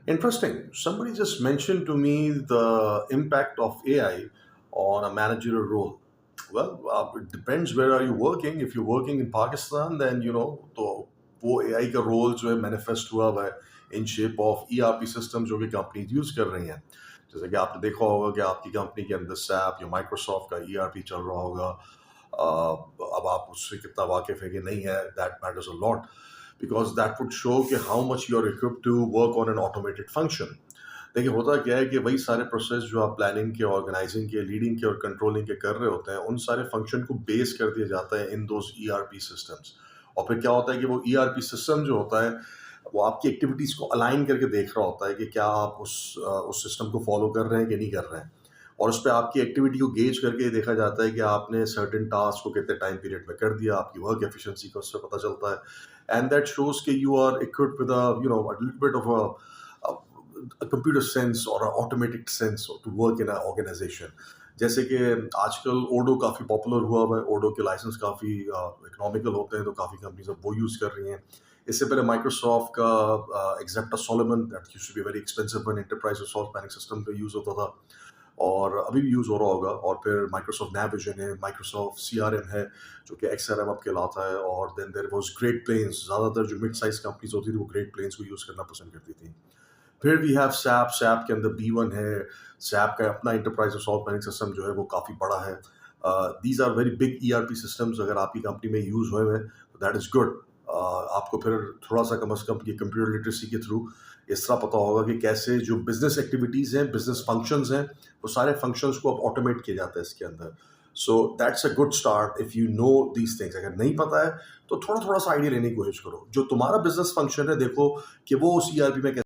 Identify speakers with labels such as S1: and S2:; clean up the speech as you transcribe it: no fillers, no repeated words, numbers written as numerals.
S1: Interesting. Somebody just mentioned to me the impact of AI on a managerial role. Well, it depends where are you working. If you're working in Pakistan, then तो वो AI का role जो है manifest हुआ है in shape of ERP system जो कि companies use कर रही हैं। जैसे कि आपने देखा होगा कि आपकी कंपनी के अंदर SAP या माइक्रोसॉफ्ट का ERP चल रहा होगा। अब आप उससे कितना वाकिफ है कि नहीं है, that matters a lot because that would show कि how much you are equipped to work on an automated function. देखिए होता क्या है कि वही सारे प्रोसेस जो आप प्लानिंग के, ऑर्गेनाइजिंग के, लीडिंग के और कंट्रोलिंग के कर रहे होते हैं, उन सारे फंक्शन को बेस कर दिया जाता है इन दोज ERP सिस्टम्स। और फिर क्या होता है कि वो ERP सिस्टम जो होता है वो आपकी एक्टिविटीज़ को अलाइन करके देख रहा होता है कि क्या आप उस सिस्टम को फॉलो कर रहे हैं कि नहीं कर रहे हैं। और उस पे आपकी एक्टिविटी को गेज करके ये देखा जाता है कि आपने सर्टेन टास्क को कितने टाइम पीरियड में कर दिया, आपकी वर्क एफिशिएंसी का उससे पता चलता है। एंड दैट शोज कि you are equipped with a little bit of a computer sense और a automatic sense to work in a organization. जैसे कि आजकल ओडो काफ़ी पॉपुलर हुआ हुआ है, ओडो के लाइसेंस काफ़ी इकोनॉमिकल होते हैं, तो काफ़ी कंपनीज अब वो यूज़ कर रही हैं। इससे पहले माइक्रोसॉफ्ट का Axapta Solomon that used to be very expensive when enterprise resource planning system का यूज़ होता था, और अभी भी यूज़ हो रहा होगा। और फिर माइक्रोसॉफ्ट नाविजन है, माइक्रोसॉफ्ट CRM है जो कि XRM अब कहलाता है, और then there was great plains. ज़्यादातर जो मिड साइज कंपनीज होती थी वो ग्रेट प्लेन्स को यूज़ करना पसंद करती थी। फिर वी हैव सैप, सैप के अंदर B1 है। सैप का अपना एंटरप्राइज रिसोर्स प्लानिंग सिस्टम जो है वो काफ़ी बड़ा है। These are very big ERP systems. अगर आपकी कंपनी में यूज़ हुए हैं तो दैट इज़ गुड। आपको फिर थोड़ा सा कम अज़ कम ये कंप्यूटर लिटरेसी के थ्रू इस तरह पता होगा कि कैसे जो बिजनेस एक्टिविटीज़ हैं, बिजनेस फंक्शंस हैं, वो सारे फंक्शंस को अब ऑटोमेट किया जाता है इसके अंदर। So that's a good start if you know these things. अगर नहीं पता है तो थोड़ा थोड़ा सा आइडिया लेने की कोशिश करो। जो तुम्हारा बिजनेस फंक्शन है देखो कि वो उस ERP में